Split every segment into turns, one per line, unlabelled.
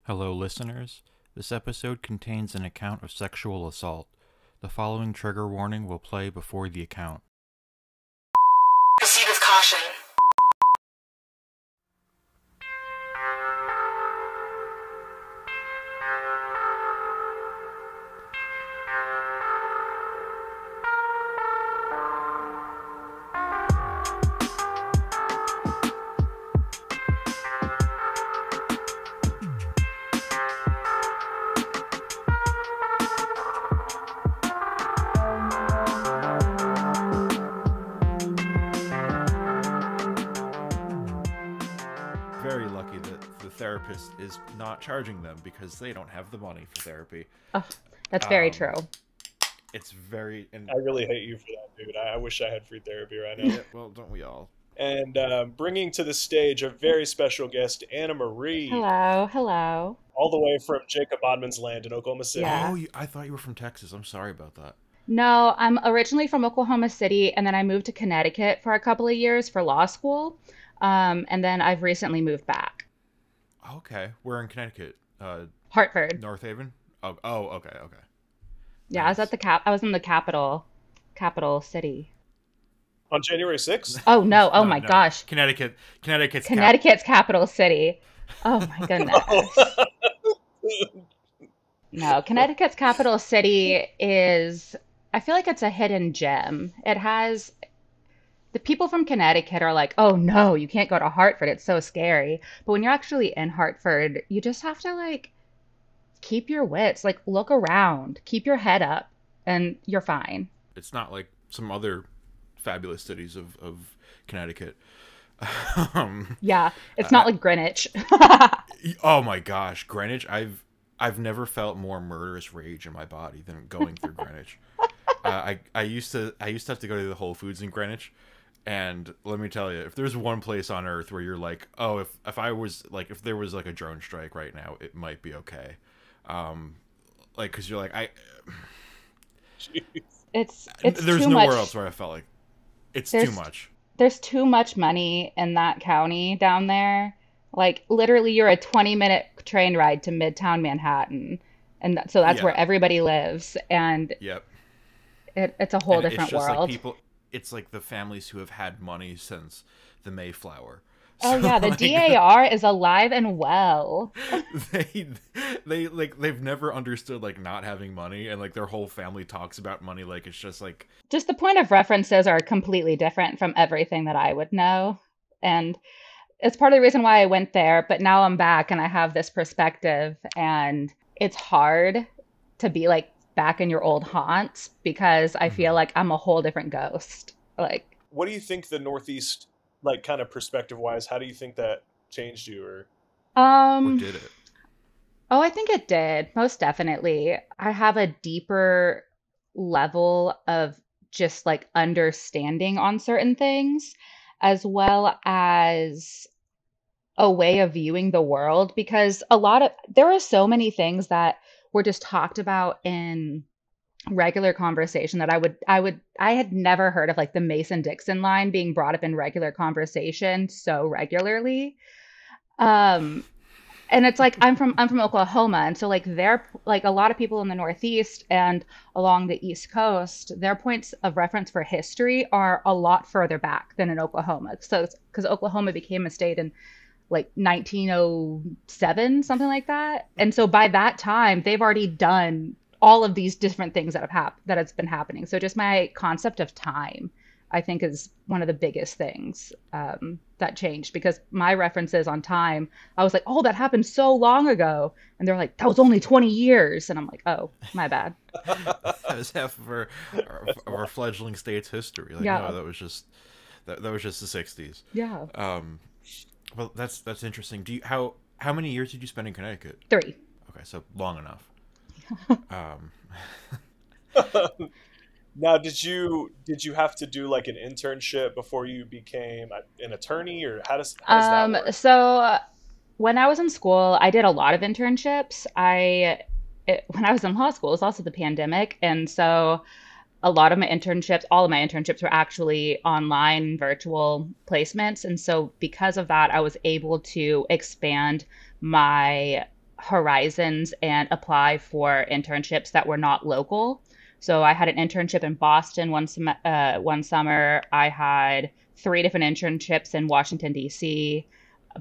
Hello, listeners. This episode contains an account of sexual assault. The following trigger warning will play before the account.
Proceed with caution.
Very lucky that the therapist is not charging them because they don't have the money for therapy.
Oh, that's very true.
It's very... And,
I really hate you for that, dude. I wish I had free therapy right now.
yeah, well, don't we all?
And bringing to the stage a very special guest, Annamarie.
Hello.
All the way from Jacob Bodman's land in Oklahoma City.
Yeah.
Oh, I thought you were from Texas. I'm sorry about that.
No, I'm originally from Oklahoma City, and then I moved to Connecticut for a couple of years for law school, and then I've recently moved back.
Okay. We're in Connecticut.
Hartford.
North Haven? Oh, okay.
Yeah,
Nice.
I was in the capital city.
On January 6th?
Oh no! Oh
No,
my
no.
gosh!
Connecticut's
capital city. Oh my goodness. No, Connecticut's capital city is, I feel like it's a hidden gem. It has, the people from Connecticut are like, oh no, you can't go to Hartford. It's so scary. But when you're actually in Hartford, you just have to like keep your wits, like look around, keep your head up, and you're fine.
It's not like some other fabulous cities of Connecticut.
Yeah, it's not like Greenwich.
Oh my gosh, Greenwich! I've never felt more murderous rage in my body than going through Greenwich. I used to have to go to the Whole Foods in Greenwich, and let me tell you, if there's one place on earth where you're like, oh, if there was like a drone strike right now, it might be okay, like because you're like
It's
there's
too
nowhere
much.
else where I felt like it's
There's
too much.
There's too much money in that county down there. Like literally you're a 20-minute train ride to Midtown Manhattan. And so that's
Yeah.
where everybody lives, and
Yep.
it's a whole
And
different
it's just
world.
like people. It's like the families who have had money since the Mayflower.
Oh
So,
yeah, the
like,
DAR is alive and well.
they've never understood like not having money, and like their whole family talks about money like it's just like
Just the point of references are completely different from everything that I would know. And it's part of the reason why I went there, but now I'm back and I have this perspective, and it's hard to be like back in your old haunts because I feel like I'm a whole different ghost. Like,
What do you think the Northeast, like kind of perspective-wise, how do you think that changed you? Or
or
um,
did it?
oh, I think it did, most definitely. I have a deeper level of just like understanding on certain things, as well as a way of viewing the world, because there are so many things that were just talked about in regular conversation that I had never heard of, like the Mason-Dixon line being brought up in regular conversation so regularly. Um, and it's like I'm from Oklahoma, and so like they're like a lot of people in the Northeast and along the East Coast, their points of reference for history are a lot further back than in Oklahoma. So because Oklahoma became a state in like 1907, something like that, and so by that time they've already done all of these different things that has been happening. So just my concept of time, I think, is one of the biggest things that changed, because my references on time, I was like, oh, that happened so long ago. And they're like, that was only 20 years. And I'm like, oh, my bad.
That was half of our fledgling state's history. Like,
Yeah.
no, that was just the '60s.
Yeah.
Well, that's interesting. How many years did you spend in Connecticut?
3.
Okay, so long enough. Um,
now, did you have to do like an internship before you became an attorney, or how does that work?
So when I was in school, I did a lot of internships. When I was in law school, it was also the pandemic. And so all of my internships were actually online virtual placements. And so because of that, I was able to expand my horizons and apply for internships that were not local. So I had an internship in Boston one summer. I had three different internships in Washington, D.C.,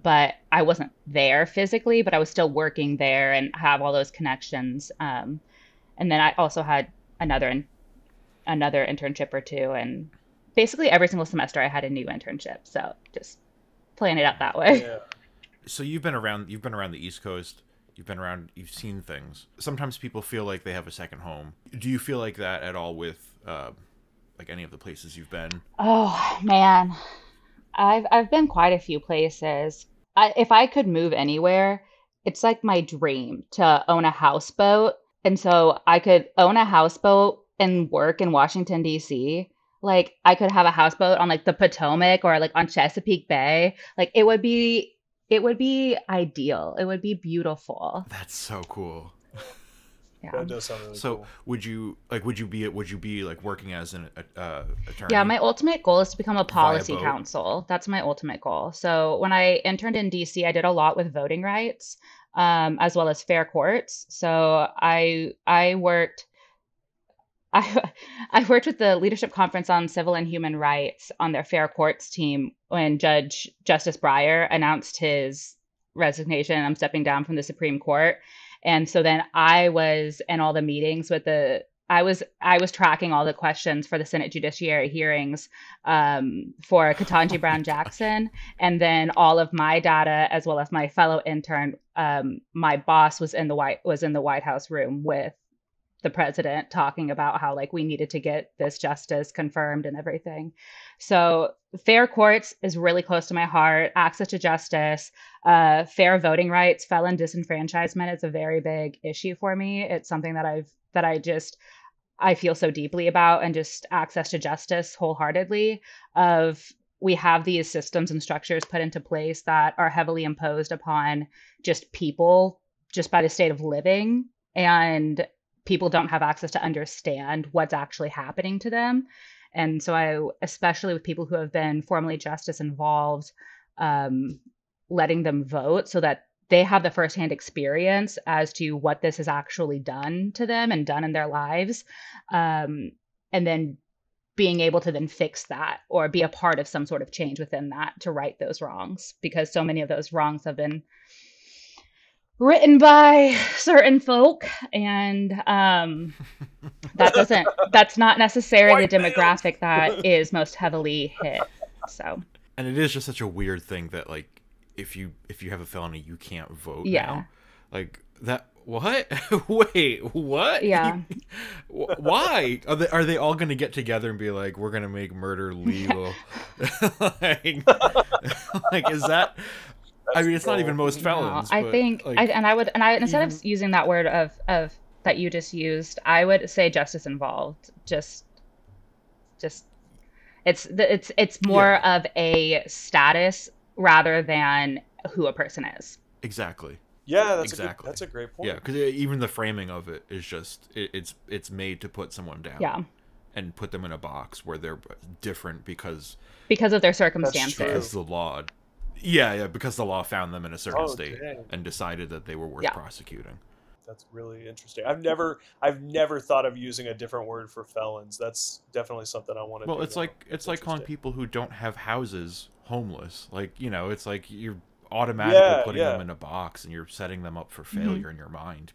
but I wasn't there physically, but I was still working there and have all those connections. And then I also had another another internship or two, and basically every single semester I had a new internship. So just playing it out that way.
Yeah.
So you've been around. You've been around the East Coast. You've been around. You've seen things. Sometimes people feel like they have a second home. Do you feel like that at all with like any of the places you've been?
Oh man, I've been quite a few places. If I could move anywhere, it's like my dream to own a houseboat. And so I could own a houseboat and work in Washington, D.C. Like I could have a houseboat on like the Potomac or like on Chesapeake Bay. Like it would be ideal. It would be beautiful.
That's so cool.
Yeah.
That does sound really
So
cool.
would you be like working as an
Yeah,
attorney
my ultimate goal is to become a
via
policy
boat?
counsel. That's my ultimate goal. So when I interned in DC, I did a lot with voting rights, as well as fair courts. So I worked I I worked with the Leadership Conference on Civil and Human Rights on their fair courts team when Judge Justice Breyer announced his resignation. I'm stepping down from the Supreme Court. And so then I was in all the meetings with the I was tracking all the questions for the Senate Judiciary hearings for Ketanji
Oh my
Brown
gosh.
Jackson, and then all of my data as well as my fellow intern. My boss was in the White House room with the president talking about how like we needed to get this justice confirmed and everything. So fair courts is really close to my heart. Access to justice, fair voting rights, felon disenfranchisement is a very big issue for me. It's something that I feel so deeply about, and just access to justice wholeheartedly. Of we have these systems and structures put into place that are heavily imposed upon just people just by the state of living, and people don't have access to understand what's actually happening to them. And so I, especially with people who have been formally justice involved, um, letting them vote so that they have the firsthand experience as to what this has actually done to them and done in their lives. Um, and then being able to then fix that or be a part of some sort of change within that to right those wrongs, because so many of those wrongs have been written by certain folk, and that's not necessarily
White
the demographic that
males.
is most heavily hit. So
And it is just such a weird thing that like if you have a felony you can't vote
yeah.
now. Like that what? Wait, what?
Yeah.
Why? Are they all going to get together and be like we're going to make murder legal? like, like is that I
That's
mean it's not even
cool.
most
No,
felons,
I
but
think
like
I instead of
even
using that word of that you just used, I would say justice involved. Just it's more
yeah,
of a status rather than who a person is.
exactly.
Yeah,
Exactly.
that's a great
Yeah,
point.
because even the framing of it is just it's made to put someone down
Yeah,
and put them in a box where they're different
because of their
That's true.
because
circumstances.
the law yeah because the law found them in a certain
Oh
state
dang.
and decided that they were worth
Yeah.
prosecuting.
That's really interesting. I've never thought of using a different word for felons. That's definitely something I want to
Well,
do though.
it's
That's
like calling
interesting.
people who don't have houses homeless. Like, it's like you're automatically
Yeah,
putting them
yeah,
in a box and you're setting them up for
Hmm.
failure in your mind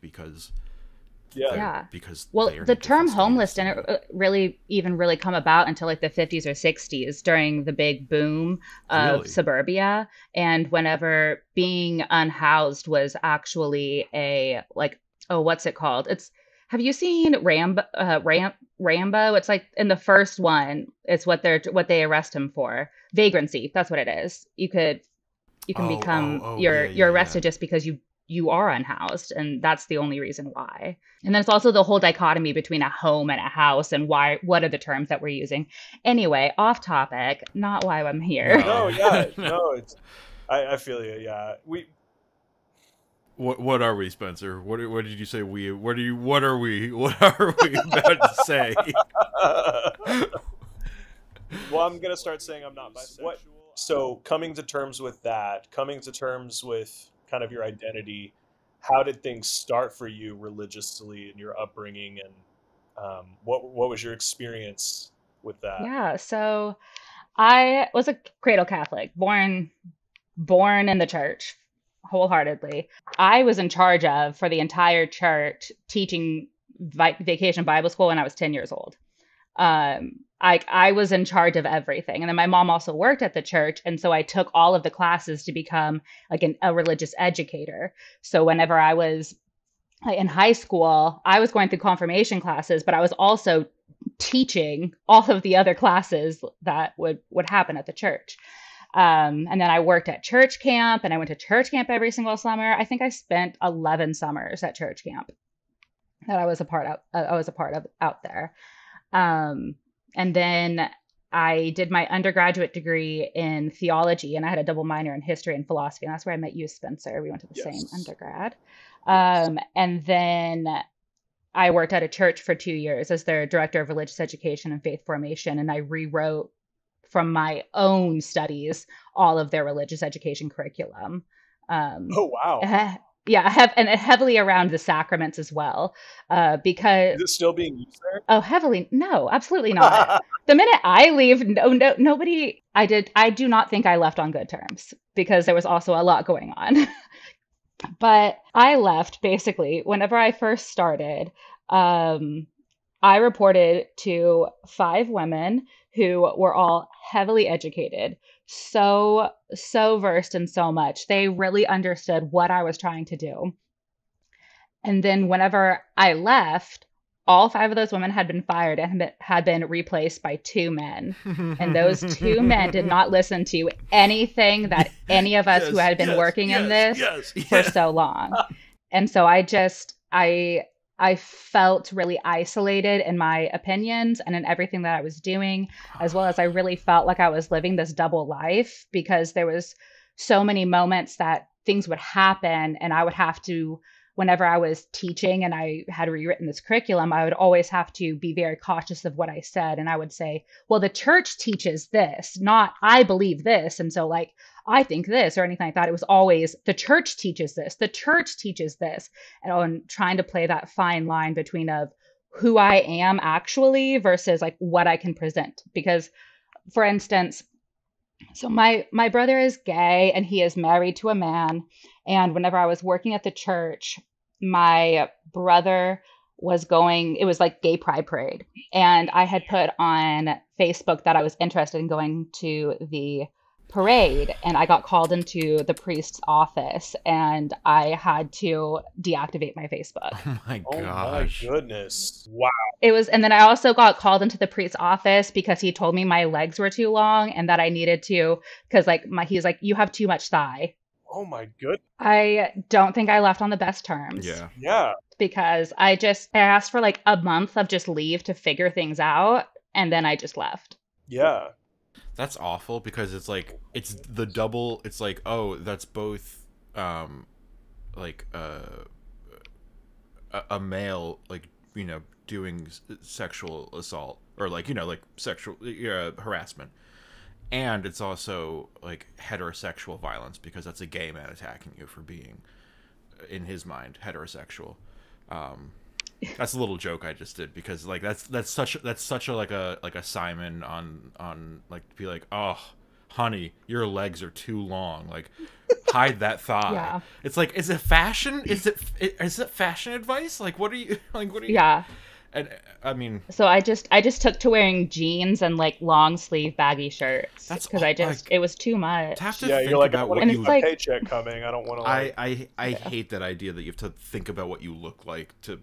yeah.
Yeah.
because
Well,
they are in
the
a
term
different status
homeless
than
didn't
you.
really come about until like the 50s or 60s during the big boom of
Really?
suburbia, and whenever being unhoused was actually a like, oh, what's it called? It's have you seen Rambo? It's like in the first one, it's what they arrest him for. Vagrancy. That's what it is. You can become
Yeah,
you're
yeah, yeah.
arrested just because you are unhoused, and that's the only reason why. And then it's also the whole dichotomy between a home and a house, and why what are the terms that we're using. Anyway, off topic, not why I'm here.
No,
No.
yeah,
No.
no. I feel you. Yeah,
What are we, Spencer? What did you say we what are we? What are we about to say?
well, I'm gonna start saying I'm not bisexual. What? So coming to terms with that, coming to terms with kind of your identity, how did things start for you religiously in your upbringing, and what was your experience with that?
Yeah, so I was a cradle Catholic, born in the church wholeheartedly. I was in charge of for the entire church teaching vacation Bible school when I was 10 years old. I was in charge of everything. And then my mom also worked at the church. And so I took all of the classes to become like a religious educator. So whenever I was in high school, I was going through confirmation classes, but I was also teaching all of the other classes that would happen at the church. And then I worked at church camp, and I went to church camp every single summer. I think I spent 11 summers at church camp that I was a part of out there. Um, and then I did my undergraduate degree in theology, and I had a double minor in history and philosophy. And that's where I met you, Spencer. We went to the same
Yes.
undergrad.
Yes.
And then I worked at a church for 2 years as their director of religious education and faith formation. And I rewrote from my own studies all of their religious education curriculum. Um,
Oh wow.
yeah, I have, and heavily around the sacraments as well, because
Is it still being used
oh, heavily, no, absolutely not.
there?
The minute I leave, no, nobody. I do not think I left on good terms because there was also a lot going on. But I left basically whenever I first started. Um, I reported to 5 women who were all heavily educated, so versed in so much. They really understood what I was trying to do. And then whenever I left, all 5 of those women had been fired and had been replaced by 2 men. And those 2 men did not listen to anything that any of us who
Yes,
had been
yes,
working in
yes,
this
yes,
for
yeah.
so long. And so I felt really isolated in my opinions and in everything that I was doing, as well as I really felt like I was living this double life because there was so many moments that things would happen and I would have to, whenever I was teaching and I had rewritten this curriculum, I would always have to be very cautious of what I said. And I would say, well, the church teaches this, not I believe this. And so like, I think this or anything like that. It was always the church teaches this, the church teaches this. And trying to play that fine line between of who I am actually versus like what I can present. Because for instance, so my brother is gay and he is married to a man. And whenever I was working at the church, my brother was going, it was like gay pride parade. And I had put on Facebook that I was interested in going to the parade. And I got called into the priest's office and I had to deactivate my Facebook.
Oh my
Oh my
gosh.
goodness. Wow.
It was, and then I also got called into the priest's office because he told me my legs were too long and that I needed to, because like he's like, you have too much thigh.
Oh my good.
I don't think I left on the best terms
Yeah.
because I asked for like a month of just leave to figure things out. And then I just left.
Yeah.
That's awful because it's like it's the double. It's like, oh, that's both like a male, like, doing sexual assault or like, like sexual harassment, and it's also like heterosexual violence because that's a gay man attacking you for being, in his mind, heterosexual. That's a little joke I just did because like that's such a like a Simon on like to be like, oh honey, your legs are too long, like hide that thigh.
Yeah.
It's like, is it fashion? Is it fashion advice? Like what are you like what are you?
Yeah.
And I mean,
So I just took to wearing jeans and like long sleeve baggy shirts
that's
because
like,
it was too much.
to have to
Yeah,
think
you're like, I
about
want
what
to
And
you
keep
it's
my
like,
paycheck coming. I don't want to like.
I
yeah.
hate that idea that you have to think about what you look like to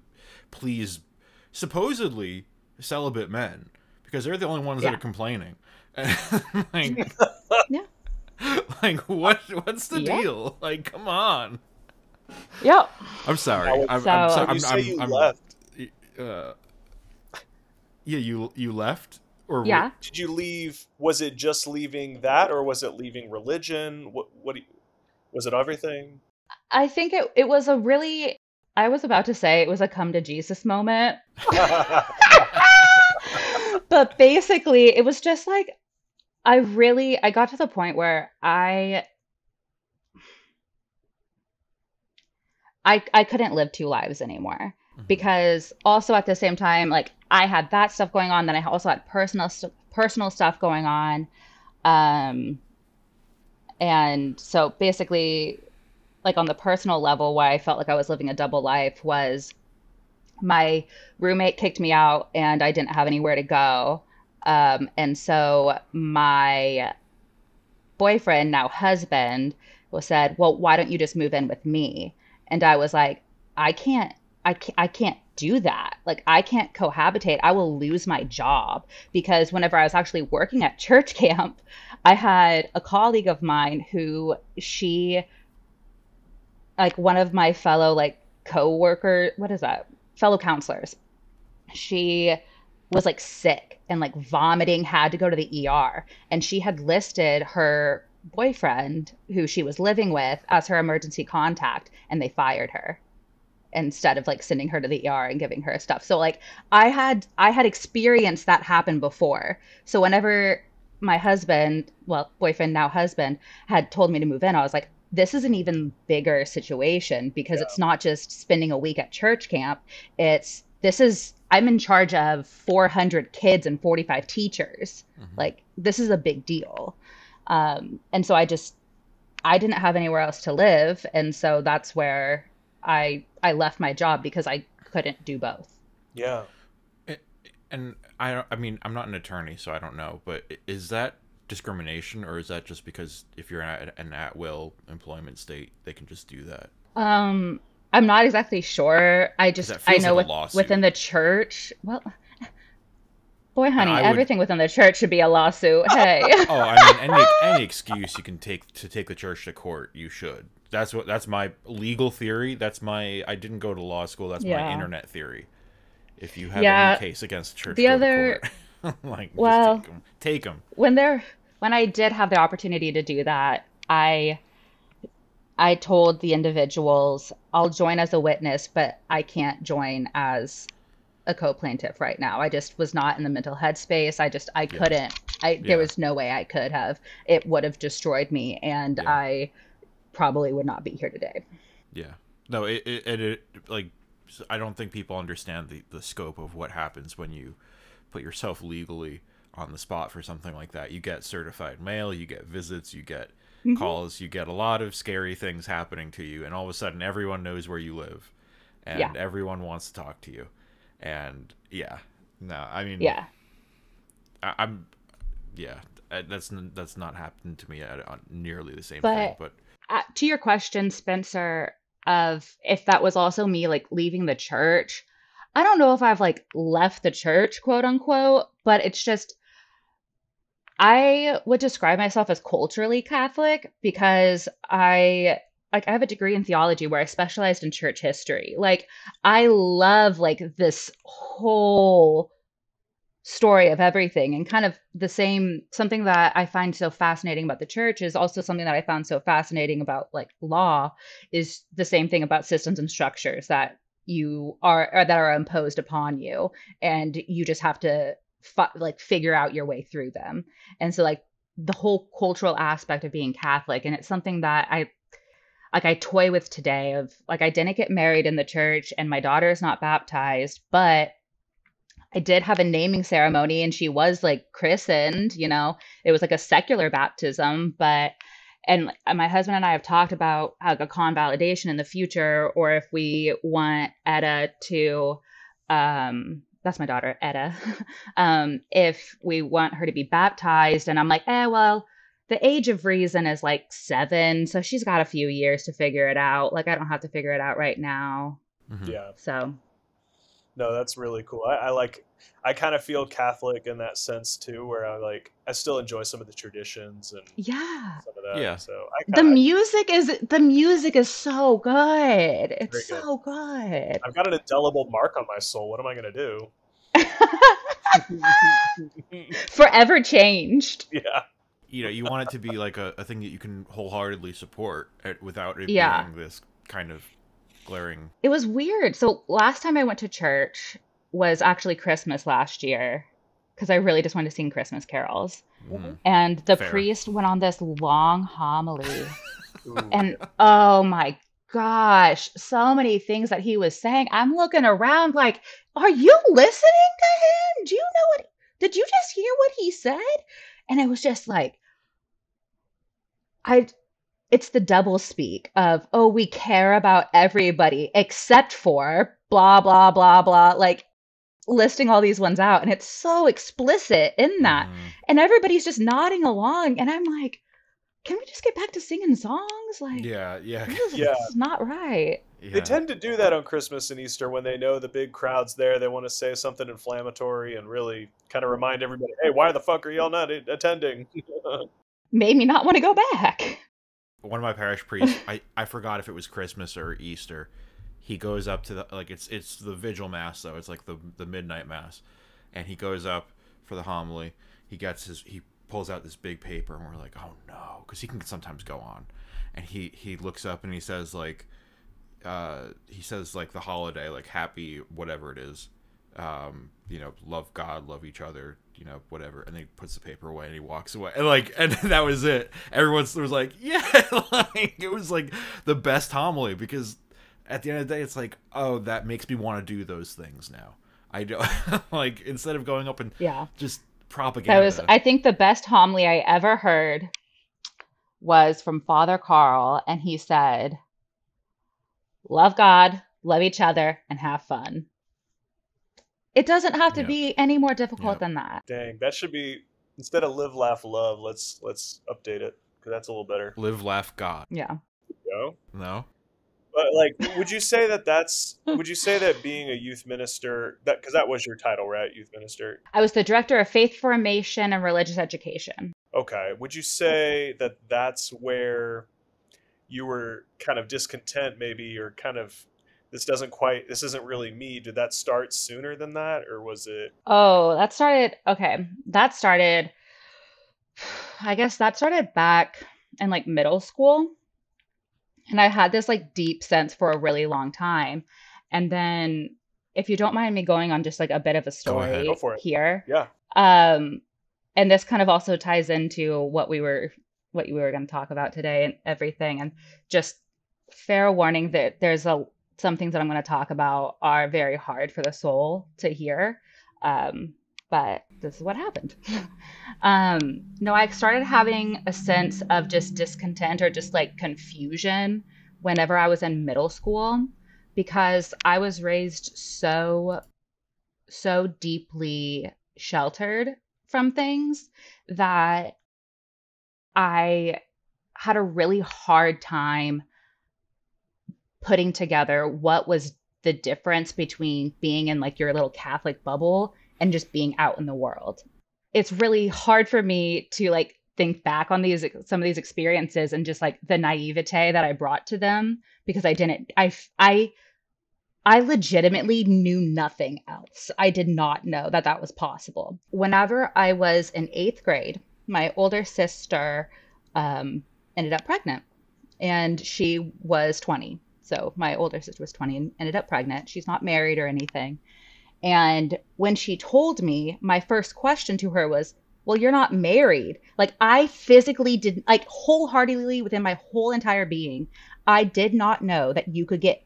please supposedly celibate men because they're the only ones that
Yeah.
are complaining. like,
Yeah.
like what's the
Yeah.
deal? Like, come on.
Yep.
I'm sorry.
Now,
I'm
So
sorry.
when you say you left,
Uh, yeah, you left or
yeah.
did you leave? Was it just leaving that, or was it leaving religion? Was it everything?
I think it was a really, I was about to say it was a come to Jesus moment. But basically, it was just like, I got to the point where I couldn't live two lives anymore
Hmm.
because also at the same time, like I had that stuff going on, then I also had personal stuff going on. Um, and so basically, like on the personal level, why I felt like I was living a double life was my roommate kicked me out and I didn't have anywhere to go. And so my boyfriend, now husband, was said, "Well, why don't you just move in with me?" And I was like, "I can't, I can't do that. Like, I can't cohabitate. I will lose my job." Because whenever I was actually working at church camp, I had a colleague of mine who she, like, one of my fellow, like, co-worker, what is that? Fellow counselors. She was like sick and like vomiting, had to go to the ER. And she had listed her boyfriend, who she was living with, as her emergency contact, and they fired her instead of like sending her to the ER and giving her stuff. So like I had experienced that happen before. So whenever my husband, well, boyfriend, now husband, had told me to move in, I was like, this is an even bigger situation because
Yeah.
it's not just spending a week at church camp. It's this is I'm in charge of 400 kids and 45 teachers.
Hmm.
Like this is a big deal. And so I didn't have anywhere else to live, and so that's where I left my job because I couldn't do both.
Yeah.
And I mean, I'm not an attorney, so I don't know, but is that discrimination, or is that just because if you're at an at-will employment state, they can just do that?
Um, I'm not exactly sure.
Because that
I
feels
know
like a lawsuit.
within the church. Well, boy,
And
honey,
I would,
everything within the church should be a lawsuit. Hey.
oh, I mean, any excuse you can take to take the church to court, you should. That's my legal theory. I didn't go to law school. That's my
Yeah.
internet theory. If you have any
Yeah.
case against the church,
The
go to
other,
court. Like, just take
well,
them. Take them.
when there when I did have the opportunity to do that, I told the individuals, I'll join as a witness, but I can't join as a co-plaintiff right now. I just was not in the mental headspace. I
Yeah.
couldn't. There
Yeah.
was no way I could have. It would have destroyed me, and
Yeah.
I probably would not be here today.
Yeah. No, it like, I don't think people understand the scope of what happens when you put yourself legally on the spot for something like that. You get certified mail, you get visits, you get
Hmm.
calls, you get a lot of scary things happening to you, and all of a sudden everyone knows where you live
Yeah,
and everyone wants to talk to you. And yeah. No, I mean,
yeah.
I'm yeah, that's not happened to me at nearly the same thing,
But
but
to your question, Spencer, of if that was also me like leaving the church, I don't know if I've like left the church, quote unquote, but it's just I would describe myself as culturally Catholic because I have a degree in theology where I specialized in church history. Like I love like this whole story of everything, and kind of the same something that I find so fascinating about the church is also something that I found so fascinating about like law is the same thing about systems and structures that you are or that are imposed upon you, and you just have to like figure out your way through them. And so like the whole cultural aspect of being Catholic, and it's something that I toy with today of like I didn't get married in the church and my daughter is not baptized, but I did have a naming ceremony and she was like christened, you know. It was like a secular baptism, but and my husband and I have talked about like a convalidation in the future, or if we want Etta to that's my daughter, Etta. If we want her to be baptized, and I'm like, well, the age of reason is like 7, so she's got a few years to figure it out. Like I don't have to figure it out right now.
mhm.
Yeah.
So
No, that's really cool. I like, I kind of feel Catholic in that sense too, where I still enjoy some of the traditions and
yeah.
some of that.
Yeah.
So
The music is so good. It's
very good.
so good.
I've got an indelible mark on my soul. What am I gonna do?
Forever changed.
Yeah.
You want it to be like a thing that you can wholeheartedly support without it
Yeah.
being this kind of glaring.
It was weird. So last time I went to church was actually Christmas last year because I really just wanted to sing Christmas carols.
Hmm.
And the
Fair.
priest went on this long homily.
Ooh,
And
yeah.
oh my gosh, so many things that he was saying. I'm looking around like, are you listening to him? Do you know what? Did you just hear what he said? And it was just like, I. It's the double speak of, oh, we care about everybody except for blah blah blah blah, like listing all these ones out, and it's so explicit in that,
Mm-hmm.
and everybody's just nodding along, and I'm like, can we just get back to singing songs? Like,
Yeah, yeah,
Yeah,
this is not right.
they
yeah.
tend to do that on Christmas and Easter when they know the big crowd's there. They want to say something inflammatory and really kind of remind everybody, hey, why the fuck are y'all not attending?
Made me not want to go back.
One of my parish priests, I forgot if it was Christmas or Easter. He goes up to the, like, it's the vigil mass though. It's like the midnight mass, and he goes up for the homily. He pulls out this big paper, and we're like, oh no, because he can sometimes go on, and he looks up and he says like the holiday, like happy whatever it is, love God, love each other, whatever, and then he puts the paper away and he walks away, and that was it. Everyone was like, yeah, like it was like the best homily, because at the end of the day it's like, oh, that makes me want to do those things now. I do. Like, instead of going up and
Yeah.
just
That
propaganda.
was, I think, the best homily I ever heard was from Father Carl, and he said, love God, love each other, and have fun. It doesn't have to
Yeah.
be any more difficult
Yeah.
than that.
Dang, that should be, instead of live, laugh, love, let's update it, because that's a little better.
Live, laugh, God.
Yeah.
No.
But like, would you say that being a youth minister, that because that was your title, right? Youth minister.
I was the director of faith formation and religious education.
Okay. Would you say that that's where you were kind of discontent, maybe, or kind of, this isn't really me? Did that start sooner than that, or was it?
Oh, I guess that started back in like middle school. And I had this like deep sense for a really long time. And then, if you don't mind me going on just like a bit of a
Go ahead.
Go
story
for it.
here,
Yeah.
and this kind of also ties into what you were going to talk about today and everything. And just fair warning that some things that I'm going to talk about are very hard for the soul to hear. But this is what happened. No, I started having a sense of just discontent or just like confusion whenever I was in middle school, because I was raised so deeply sheltered from things that I had a really hard time putting together what was the difference between being in like your little Catholic bubble and just being out in the world. It's really hard for me to like think back on some of these experiences and just like the naivete that I brought to them, because I legitimately knew nothing else. I did not know that that was possible. Whenever I was in 8th grade, my older sister ended up pregnant, and she was 20. So my older sister was 20 and ended up pregnant. She's not married or anything. And when she told me, my first question to her was, well, you're not married. Like, I physically didn't, like, wholeheartedly within my whole entire being, I did not know that you could get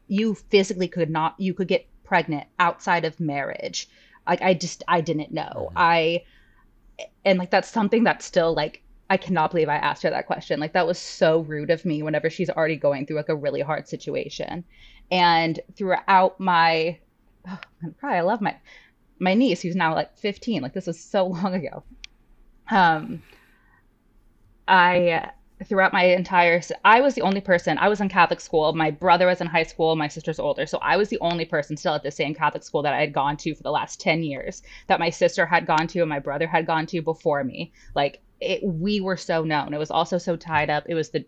pregnant outside of marriage. Like, I didn't know.
Mhm.
And like, that's something that's still like, I cannot believe I asked her that question. Like, that was so rude of me whenever she's already going through like a really hard situation. And throughout my, oh, I'm gonna cry. I love my niece, who's now like 15. Like, this was so long ago. Um, I throughout my entire I was the only person. I was in Catholic school. My brother was in high school. My sister's older, so I was the only person still at the same Catholic school that I had gone to for the last 10 years, that my sister had gone to and my brother had gone to before me. Like, we were so known. It was also so tied up. It was the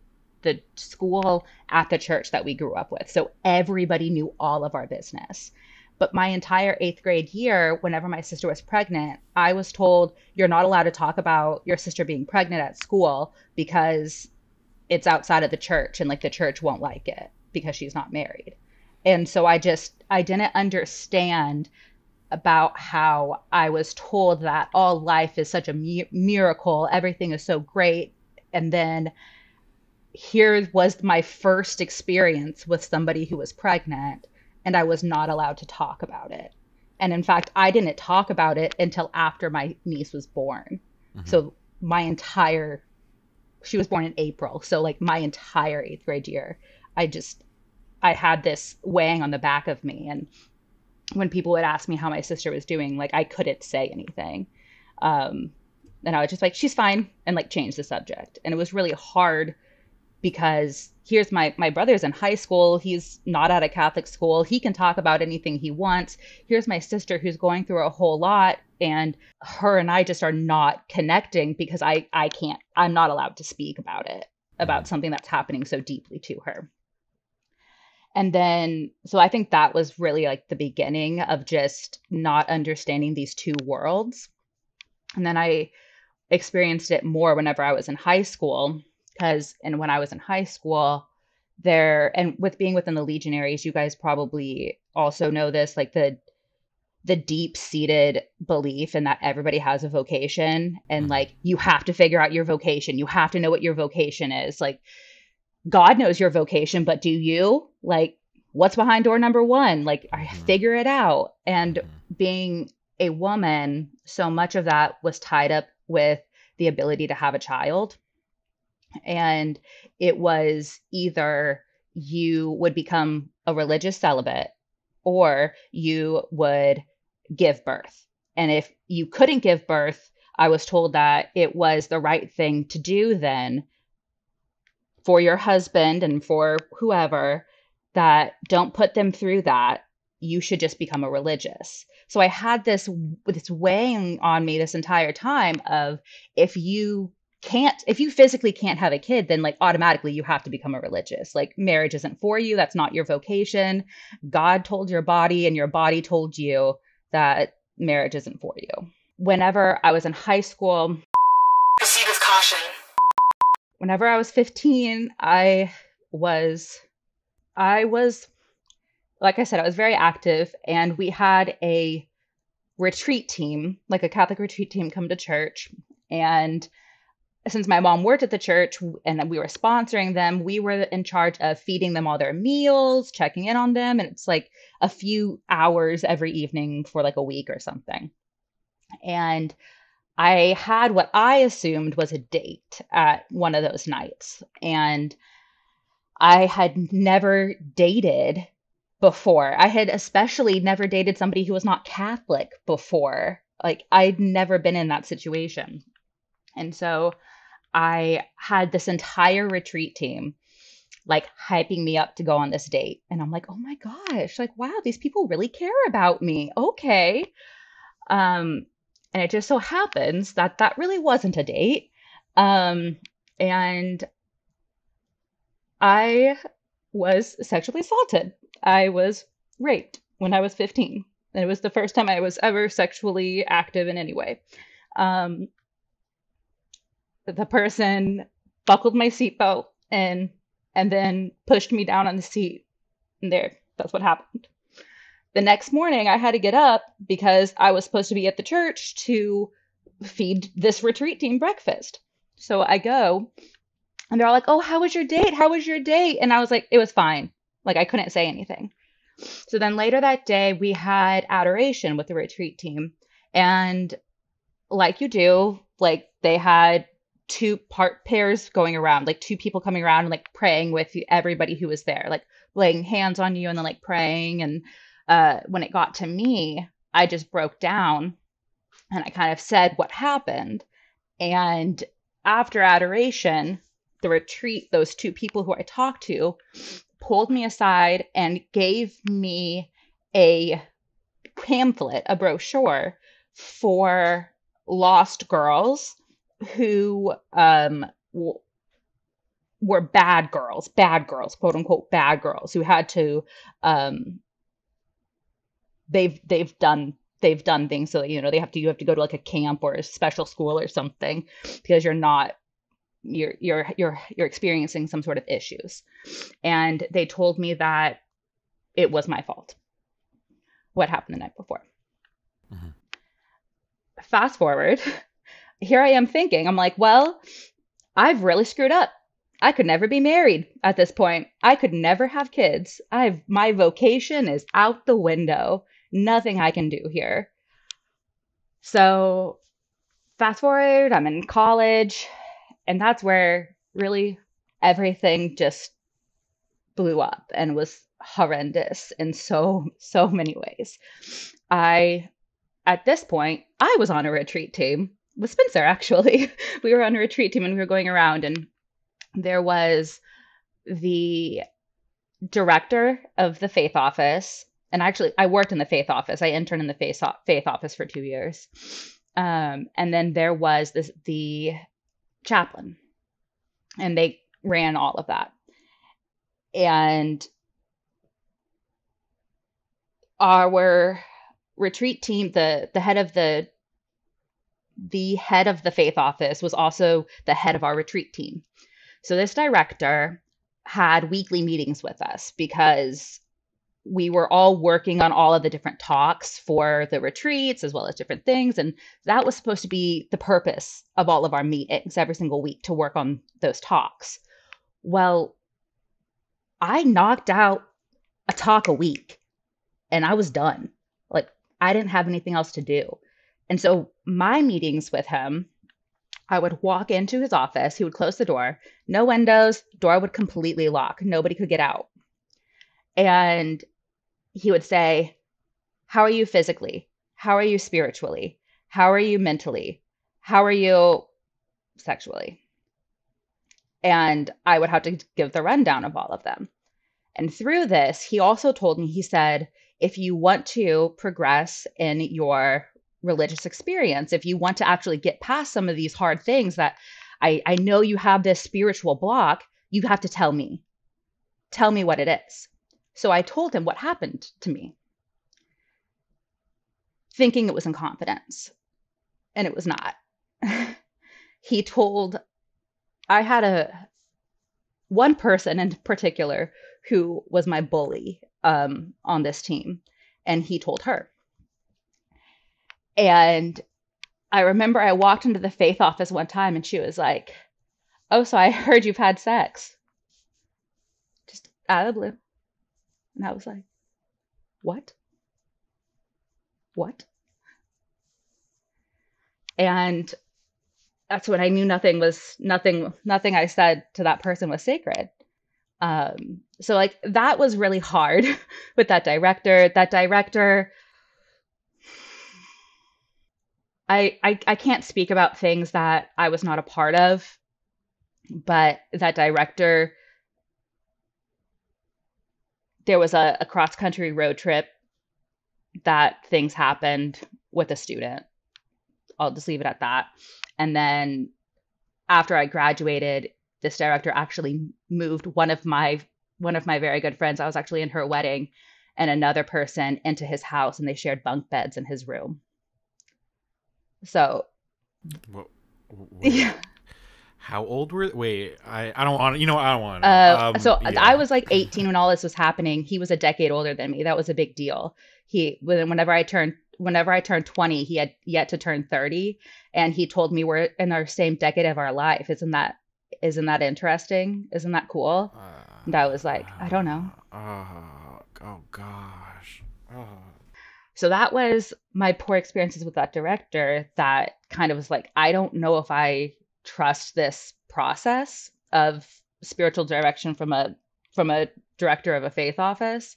school at the church that we grew up with, so everybody knew all of our business. But my entire 8th grade year, whenever my sister was pregnant, I was told, you're not allowed to talk about your sister being pregnant at school because it's outside of the church, and like the church won't like it because she's not married. And so I didn't understand about how I was told that all life is such a miracle, everything is so great. And then here was my first experience with somebody who was pregnant, and I was not allowed to talk about it. And in fact, I didn't talk about it until after my niece was born.
Mm-hmm.
So my entire, she was born in April. So like my entire eighth grade year, I just, I had this weighing on the back of me. And when people would ask me how my sister was doing, like I couldn't say anything. Um, and I was just like, she's fine, and like change the subject. And it was really hard because here's my brother's in high school. He's not at a Catholic school. He can talk about anything he wants. Here's my sister who's going through a whole lot, and her and I just are not connecting because I can't, I'm not allowed to speak about it,
Mm-hmm.
about something that's happening so deeply to her. And then, so I think that was really like the beginning of just not understanding these two worlds. And then I experienced it more whenever I was in high school, because, and when I was in high school, there, and with being within the Legionaries, you guys probably also know this, like the deep seated belief in that everybody has a vocation, and
Mm-hmm.
like you have to figure out your vocation. You have to know what your vocation is. Like God knows your vocation, but do you? Like, what's behind door number one? Like, I
Mm-hmm.
figure it out. And
Mm-hmm.
being a woman, so much of that was tied up with the ability to have a child. And it was either you would become a religious celibate or you would give birth. And if you couldn't give birth, I was told that it was the right thing to do then for your husband and for whoever, that don't put them through that. You should just become a religious. So I had this weighing on me this entire time of, if you can't, if you physically can't have a kid, then like automatically you have to become a religious. Like marriage isn't for you. That's not your vocation. God told your body and your body told you that marriage isn't for you. Whenever I was in high school,
proceed with caution.
whenever I was 15, was I was, like I said, I was very active, and we had a retreat team, like a Catholic retreat team, come to church. And since my mom worked at the church and we were sponsoring them, we were in charge of feeding them all their meals, checking in on them. And it's like a few hours every evening for like a week or something. And I had what I assumed was a date at one of those nights. And I had never dated before. I had especially never dated somebody who was not Catholic before. Like, I'd never been in that situation. And so I had this entire retreat team like hyping me up to go on this date. And I'm like, oh my gosh, like, wow, these people really care about me. Okay. Um, and it just so happens that that really wasn't a date. And I was sexually assaulted. I was raped when I was 15. And it was the first time I was ever sexually active in any way. Um, the person buckled my seatbelt and then pushed me down on the seat. And there, that's what happened. The next morning, I had to get up because I was supposed to be at the church to feed this retreat team breakfast. So I go, and they're all like, oh, how was your date? How was your date? And I was like, it was fine. Like, I couldn't say anything. So then later that day, we had adoration with the retreat team. And like you do, like they had two pairs going around, like two people coming around and like praying with everybody who was there, like laying hands on you and then like praying. And when it got to me, I just broke down and I kind of said what happened. And after adoration, the retreat, those two people who I talked to pulled me aside and gave me a pamphlet, a brochure for lost girls who were bad girls, quote unquote, bad girls who had to, they've done things, so you know you have to go to like a camp or a special school or something because you're experiencing some sort of issues. And they told me that it was my fault what happened the night before.
Mm-hmm.
Fast forward, here I am thinking, I'm like, well, I've really screwed up. I could never be married at this point. I could never have kids. My vocation is out the window. Nothing I can do here. So fast forward, I'm in college, and that's where really everything just blew up and was horrendous in so many ways. I At this point, I was on a retreat team with Spencer, actually. We were on a retreat team and we were going around, and there was the director of the faith office. And actually, I worked in the faith office. I interned in the faith office for 2 years. And then there was the chaplain, and they ran all of that. And our retreat team, the head of the head of the faith office was also the head of our retreat team. So this director had weekly meetings with us because we were all working on all of the different talks for the retreats as well as different things. And that was supposed to be the purpose of all of our meetings every single week, to work on those talks. Well, I knocked out a talk a week and I was done. Like, I didn't have anything else to do. And so my meetings with him, I would walk into his office, he would close the door, no windows, door would completely lock, nobody could get out. And he would say, how are you physically? How are you spiritually? How are you mentally? How are you sexually? And I would have to give the rundown of all of them. And through this, he also told me, he said, if you want to progress in your religious experience, if you want to actually get past some of these hard things that I know you have this spiritual block, you have to tell me. Tell me what it is. So I told him what happened to me, thinking it was in confidence, and it was not. He told, I had one person in particular who was my bully on this team, and he told her. And I remember I walked into the faith office one time and she was like, oh, so I heard you've had sex. Just out of the blue. And I was like, what? What? And that's when I knew nothing I said to that person was sacred. So like, that was really hard with that director. I can't speak about things that I was not a part of, but that director, there was a cross-country road trip that things happened with a student. I'll just leave it at that. And then after I graduated, this director actually moved one of my very good friends. I was actually in her wedding, and another person into his house, and they shared bunk beds in his room. So,
yeah. How old were? Wait, I don't want. You know, I don't want.
Yeah. I was like 18 when all this was happening. He was a decade older than me. That was a big deal. Whenever I turned 20, he had yet to turn 30, and he told me we're in our same decade of our life. Isn't that interesting? Isn't that cool? And I was like, I don't know.
Oh gosh.
So that was my poor experiences with that director. That kind of was like, I don't know if I trust this process of spiritual direction from a director of a faith office.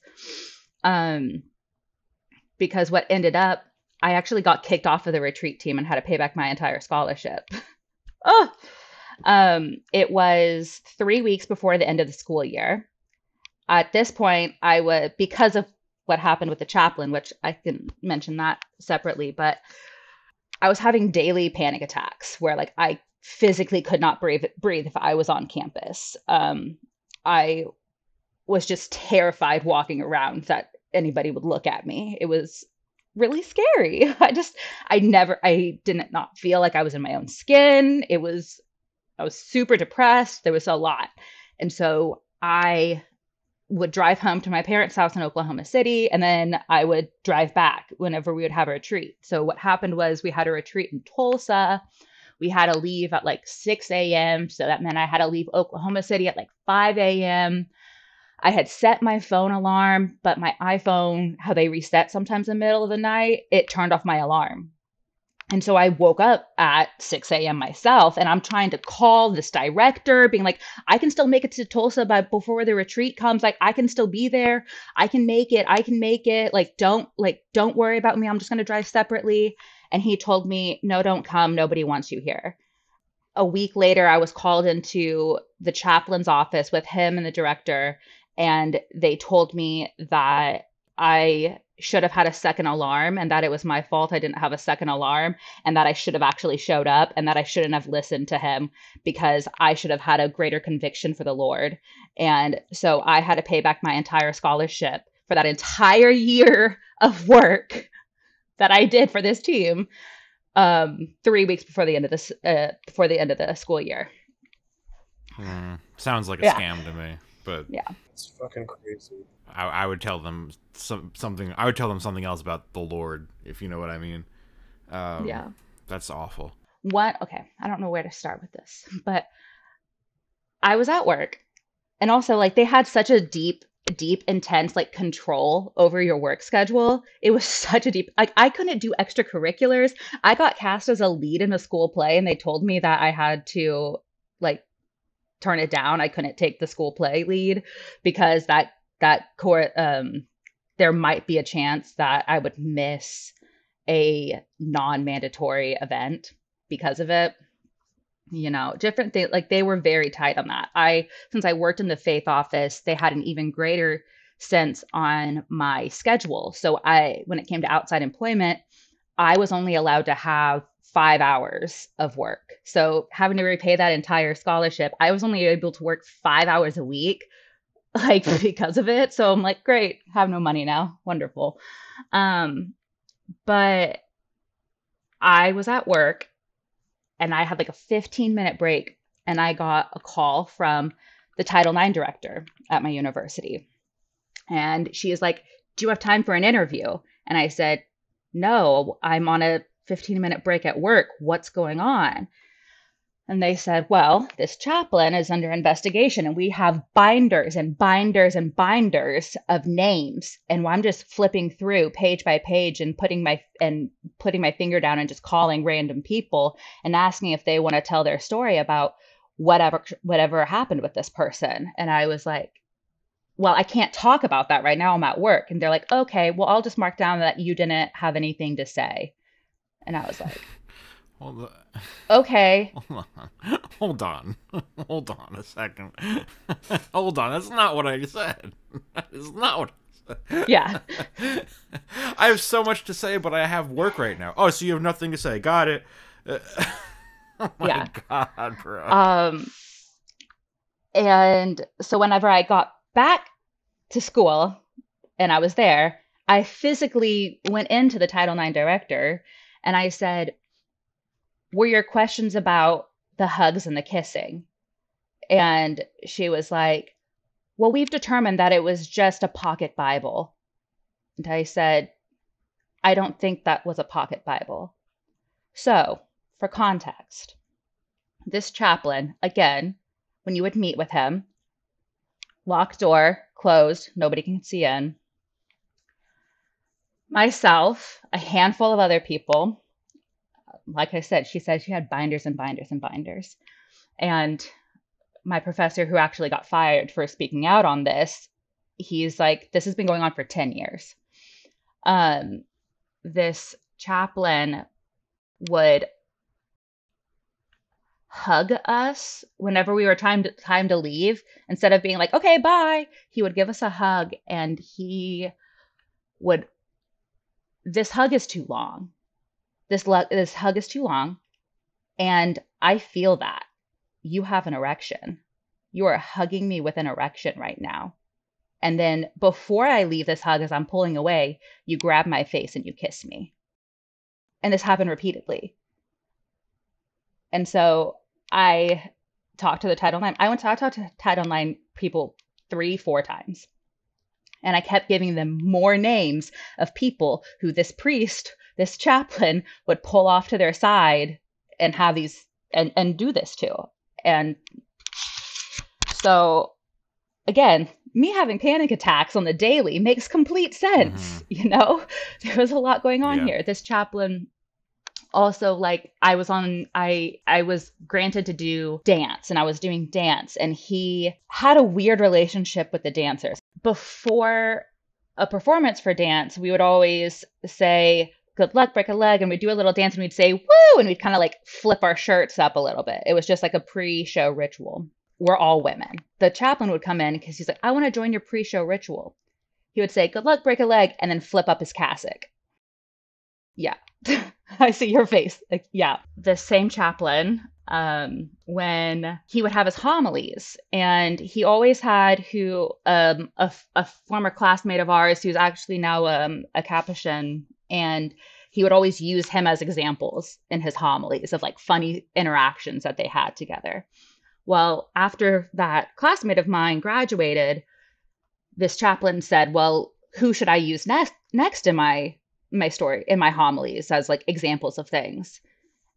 Because what ended up, I actually got kicked off of the retreat team and had to pay back my entire scholarship. It was 3 weeks before the end of the school year. At this point, because of what happened with the chaplain, which I can mention that separately, but I was having daily panic attacks where like I physically could not breathe if I was on campus. I was just terrified walking around that anybody would look at me. It was really scary. I did not feel like I was in my own skin. I was super depressed. There was a lot. And so I would drive home to my parents' house in Oklahoma City, and then I would drive back whenever we would have a retreat. So what happened was we had a retreat in Tulsa, We had to leave at like 6 a.m. So that meant I had to leave Oklahoma City at like 5 a.m. I had set my phone alarm, but my iPhone, how they reset sometimes in the middle of the night, it turned off my alarm. And so I woke up at 6 a.m. myself, and I'm trying to call this director, being like, I can still make it to Tulsa by before the retreat comes. Like, I can still be there. I can make it. I can make it. Don't worry about me. I'm just going to drive separately. And he told me, no, don't come. Nobody wants you here. A week later, I was called into the chaplain's office with him and the director, and they told me that I should have had a second alarm and that it was my fault I didn't have a second alarm, and that I should have actually showed up, and that I shouldn't have listened to him because I should have had a greater conviction for the Lord. And so I had to pay back my entire scholarship for that entire year of work that I did for this team, 3 weeks before the end of the school year.
Sounds like a
Yeah.
scam to me, but
Yeah.
It's fucking crazy.
I would tell them something. I would tell them something else about the Lord, if you know what I mean.
Yeah.
That's awful.
Okay, I don't know where to start with this, but I was at work, and also like they had such a deep, intense like control over your work schedule. It was such a deep, like I couldn't do extracurriculars. I got cast as a lead in a school play, and they told me that I had to like turn it down. I couldn't take the school play lead because there might be a chance that I would miss a non-mandatory event because of it. You know, different things, like they were very tight on that. Since I worked in the faith office, they had an even greater sense on my schedule. So when it came to outside employment, I was only allowed to have 5 hours of work. So having to repay that entire scholarship, I was only able to work 5 hours a week, like because of it. So I'm like, great, have no money now. Wonderful. But I was at work and I had like a 15-minute break, and I got a call from the Title IX director at my university. And she is like, do you have time for an interview? And I said, no, I'm on a 15-minute break at work. What's going on? And they said, well, this chaplain is under investigation, and we have binders and binders and binders of names. And I'm just flipping through page by page and putting my finger down and just calling random people and asking if they want to tell their story about whatever happened with this person. And I was like, well, I can't talk about that right now. I'm at work. And they're like, okay, well, I'll just mark down that you didn't have anything to say. And I was like, okay.
Hold on a second. Hold on, that's not what I said. That is not what I said.
Yeah.
I have so much to say, but I have work right now. Oh, so you have nothing to say. Got it. Oh my God, bro.
And so whenever I got back to school and I was there, I physically went into the Title IX director and I said, were your questions about the hugs and the kissing? And she was like, well, we've determined that it was just a pocket Bible. And I said, I don't think that was a pocket Bible. So, for context, this chaplain, again, when you would meet with him, locked door, closed, nobody can see in. Myself, a handful of other people. Like I said, she said she had binders and binders and binders. And my professor, who actually got fired for speaking out on this, he's like, this has been going on for 10 years. This chaplain would hug us whenever we were time to leave. Instead of being like, okay, bye, he would give us a hug, and this hug is too long. This hug is too long, and I feel that. You have an erection. You are hugging me with an erection right now. And then before I leave this hug, as I'm pulling away, you grab my face and you kiss me. And this happened repeatedly. And so I talked to the Title IX. I talked to Title IX people 3-4 times. And I kept giving them more names of people who this priest, this chaplain, would pull off to their side and have these and do this to. And so again, me having panic attacks on the daily makes complete sense. There was a lot going on
Yeah.
here. This chaplain also, like, I was granted to do dance, and I was doing dance, and he had a weird relationship with the dancers. Before a performance for dance, we would always say good luck, break a leg, and we'd do a little dance, and we'd say woo, and we'd kind of like flip our shirts up a little bit. It was just like a pre-show ritual. We're all women. The chaplain would come in because he's like, I want to join your pre-show ritual. He would say good luck, break a leg, and then flip up his cassock. Yeah. I see your face. Like, yeah. The same chaplain, when he would have his homilies, and he always had a former classmate of ours who's actually now a Capuchin, and he would always use him as examples in his homilies of like funny interactions that they had together. Well, after that classmate of mine graduated, this chaplain said, well, who should I use next in my story, in my homilies, as like examples of things?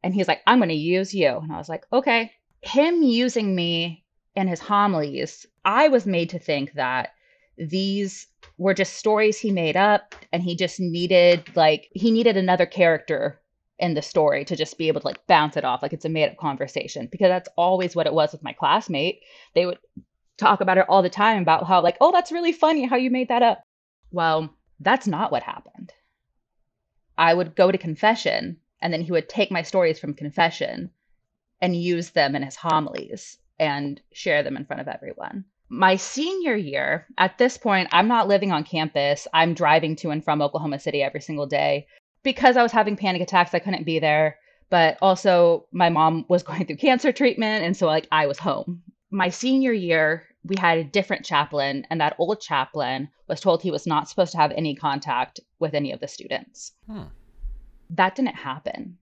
And he's like, I'm going to use you. And I was like, okay. Him using me in his homilies, I was made to think that these were just stories he made up, and he just needed another character in the story to just be able to like bounce it off like it's a made up conversation, because that's always what it was with my classmate. They would talk about it all the time about how like, oh, that's really funny how you made that up. Well, that's not what happened. I would go to confession, and then he would take my stories from confession and use them in his homilies and share them in front of everyone. My senior year, at this point, I'm not living on campus. I'm driving to and from Oklahoma City every single day. Because I was having panic attacks, I couldn't be there. But also my mom was going through cancer treatment, and so like I was home. My senior year, we had a different chaplain, and that old chaplain was told he was not supposed to have any contact with any of the students. That didn't happen.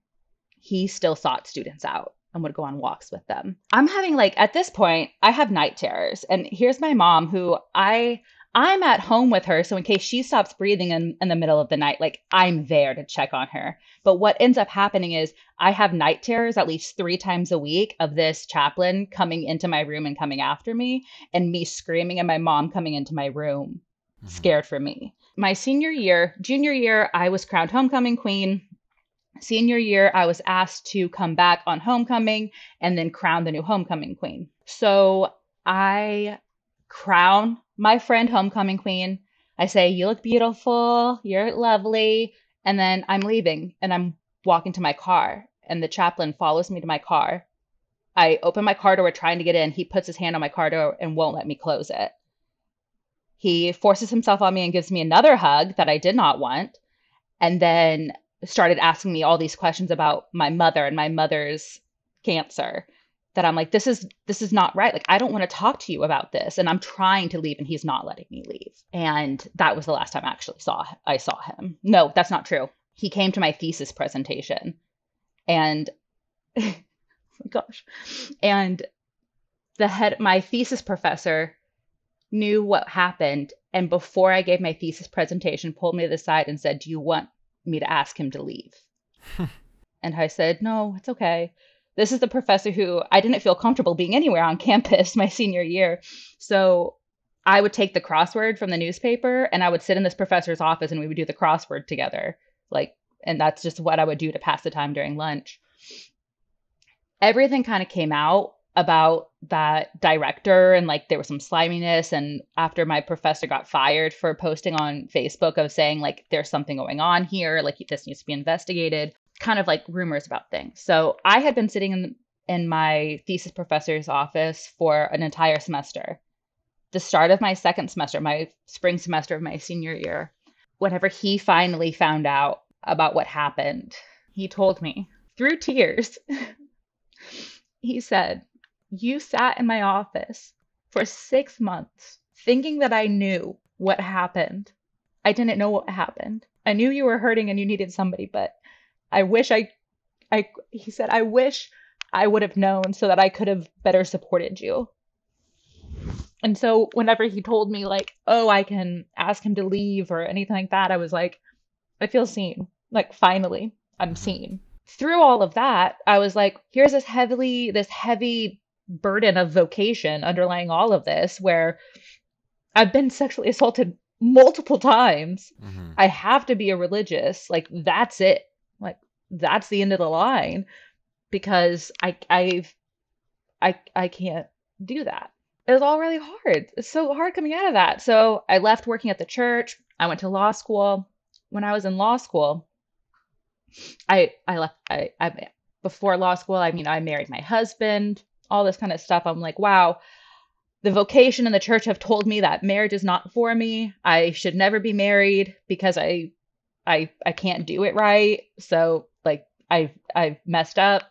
He still sought students out and would go on walks with them. I'm having like, at this point, I have night terrors. And here's my mom, who I'm at home with her. So in case she stops breathing in the middle of the night, like I'm there to check on her. But what ends up happening is I have night terrors at least 3 times a week of this chaplain coming into my room and coming after me, and me screaming, and my mom coming into my room scared for me. My junior year, I was crowned homecoming queen. Senior year, I was asked to come back on homecoming and then crown the new homecoming queen. So I crown my friend homecoming queen. I say, you look beautiful, you're lovely. And then I'm leaving, and I'm walking to my car, and the chaplain follows me to my car. I open my car door trying to get in. He puts his hand on my car door and won't let me close it. He forces himself on me and gives me another hug that I did not want. And then started asking me all these questions about my mother and my mother's cancer, that I'm like, this is not right. Like, I don't want to talk to you about this. And I'm trying to leave, and he's not letting me leave. And that was the last time I saw him. No, that's not true. He came to my thesis presentation, and oh my gosh. And my thesis professor knew what happened. And before I gave my thesis presentation, pulled me to the side and said, do you want me to ask him to leave? And I said, no, it's okay. This is the professor who I didn't feel comfortable being anywhere on campus my senior year. So I would take the crossword from the newspaper, and I would sit in this professor's office, and we would do the crossword together. And that's just what I would do to pass the time during lunch. Everything kind of came out about that director, and like there was some sliminess. And after my professor got fired for posting on Facebook of saying like, there's something going on here, like this needs to be investigated, kind of like rumors about things. So I had been sitting in my thesis professor's office for an entire semester. The start of my second semester, my spring semester of my senior year, whenever he finally found out about what happened, he told me through tears, he said, you sat in my office for 6 months thinking that I knew what happened. I didn't know what happened. I knew you were hurting and you needed somebody, but I wish he said, I wish I would have known so that I could have better supported you. And so whenever he told me like, oh, I can ask him to leave or anything like that, I was like, I feel seen. Like, finally, I'm seen. through all of that, I was like, here's this heavy burden of vocation underlying all of this, where I've been sexually assaulted multiple times.
Mm-hmm.
I have to be a religious. Like, that's it. Like, that's the end of the line, because I can't do that. It was all really hard. It's so hard coming out of that. So I left working at the church. I went to law school. When I was in law school, I left I before law school, I mean, I married my husband, all this kind of stuff. I'm like, wow, the vocation and the church have told me that marriage is not for me. I should never be married because I can't do it right. So like I've messed up.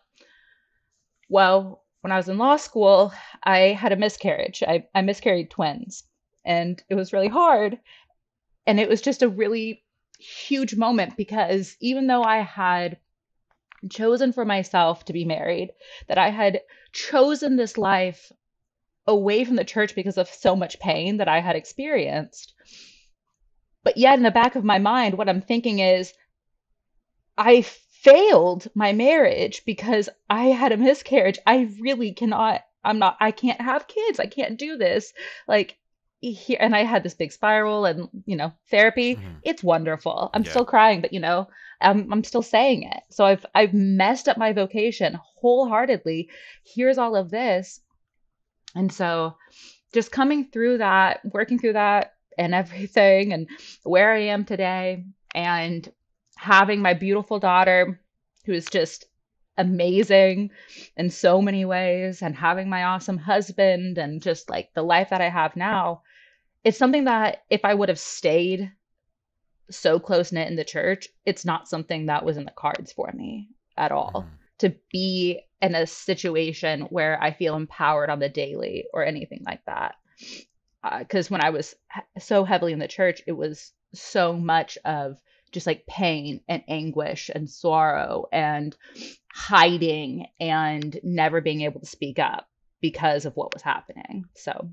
Well, when I was in law school, I had a miscarriage. I miscarried twins, and it was really hard. And it was just a really huge moment, because even though I had chosen for myself to be married, that I had chosen this life away from the church because of so much pain that I had experienced. But yet, in the back of my mind, what I'm thinking is, I failed my marriage because I had a miscarriage. I really cannot, I can't have kids. I can't do this. Like, here, and I had this big spiral, and, therapy,
Mm-hmm.
it's wonderful. I'm
Yeah.
still crying, but, I'm still saying it. So I've messed up my vocation wholeheartedly. Here's all of this. And so just coming through that, working through that and everything, and where I am today, and having my beautiful daughter, who is just amazing in so many ways, and having my awesome husband, and just like the life that I have now, it's something that if I would have stayed so close knit in the church, it's not something that was in the cards for me at all.
Mm-hmm.
To be in a situation where I feel empowered on the daily or anything like that. Because when I was so heavily in the church, it was so much of just like pain and anguish and sorrow and hiding and never being able to speak up because of what was happening. So,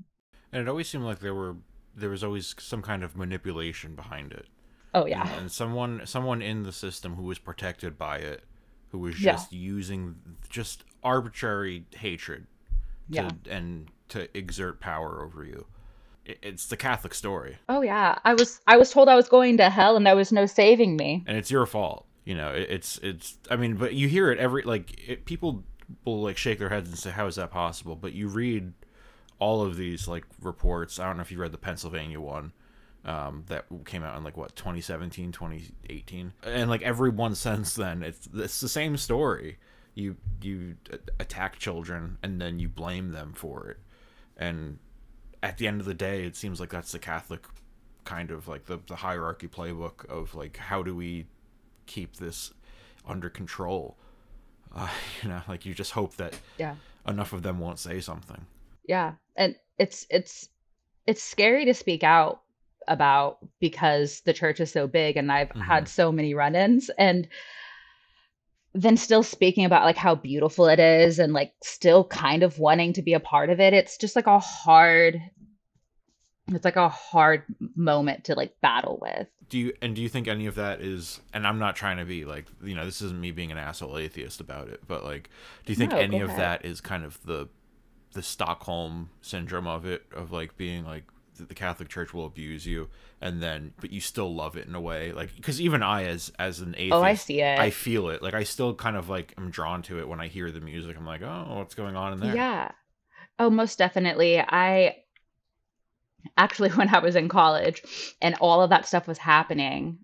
And it always seemed like there was always some kind of manipulation behind it,
oh
and
yeah,
someone in the system who was protected by it, who was
yeah,
just using just arbitrary hatred
yeah.
to exert power over you. It's the Catholic story,
Oh yeah. I was told I was going to hell and there was no saving me.
and it's your fault. It's. I mean, but you hear it every people will like shake their heads and say, "How is that possible?" But you read all of these like reports. I don't know if you read the Pennsylvania one, that came out in like what 2017, 2018, and like everyone since then, it's the same story. You attack children and then you blame them for it, and at the end of the day, it seems like that's the Catholic kind of like the hierarchy playbook of like, how do we keep this under control? Like you just hope that
Yeah.
enough of them won't say something.
Yeah. And it's scary to speak out about, because the church is so big and I've
Mm-hmm.
had so many run-ins, and then still speaking about like how beautiful it is, and like still kind of wanting to be a part of it. It's just like it's like a hard moment to like battle with.
Do you think any of that is, and I'm not trying to be like, this isn't me being an asshole atheist about it, but like, do you think
No,
any
go
of
ahead.
that is kind of the Stockholm syndrome of it, of like being like the Catholic Church will abuse you, and then but you still love it in a way, like, because even I as an
Oh, I
atheist,
see
I
it.
feel it, like I still kind of like am drawn to it when I hear the music. I'm like, oh, what's going on in there?
Yeah. Oh, most definitely. I actually, when I was in college and all of that stuff was happening,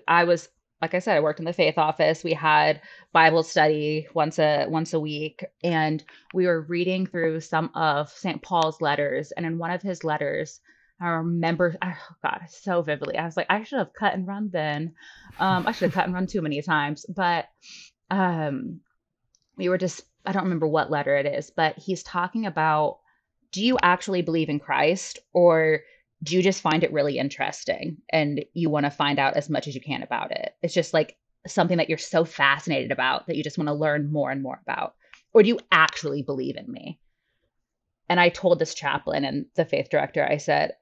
I was, like I said, I worked in the faith office. We had Bible study once a week, and we were reading through some of St. Paul's letters. And in one of his letters, I remember, oh God, so vividly. I was like, I should have cut and run then. I should have cut and run too many times. But um, we were just, I don't remember what letter it is, but he's talking about, do you actually believe in Christ, or do you just find it really interesting and you want to find out as much as you can about it? It's just like something that you're so fascinated about that you just want to learn more and more about. Or do you actually believe in me? And I told this chaplain and the faith director, I said,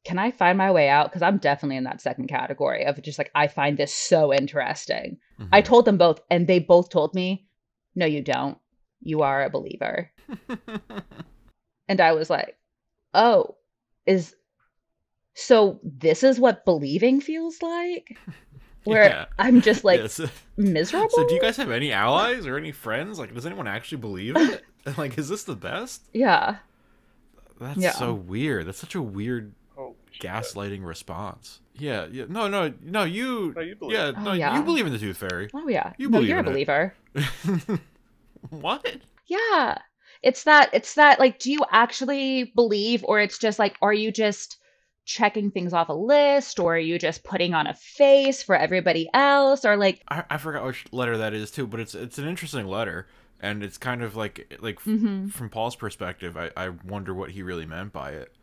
can I find my way out? Because I'm definitely in that second category of just like, I find this so interesting. I
Hmm.
told them both, and they both told me, no, you don't. You are a believer. And I was like, oh, is so this is what believing feels like? Where
Yeah.
I'm just
Yeah.
like
So do you
miserable?
guys have any allies or any friends? Like, does anyone actually believe it? Like, is this the best?
Yeah.
That's
Yeah.
so weird. That's such a weird
Holy shit!
gaslighting response. Yeah, yeah. No, no, no. You,
No, you believe
yeah,
it.
Oh,
no. You
yeah.
believe in the Tooth Fairy.
Oh, yeah.
You
No,
believe
you're a
in it.
believer.
What?
Yeah. It's that like, do you actually believe, or it's just like, are you just checking things off a list, or are you just putting on a face for everybody else, or like,
I forgot which letter that is too, but it's an interesting letter, and it's kind of like
mm-hmm.
from Paul's perspective, I wonder what he really meant by it,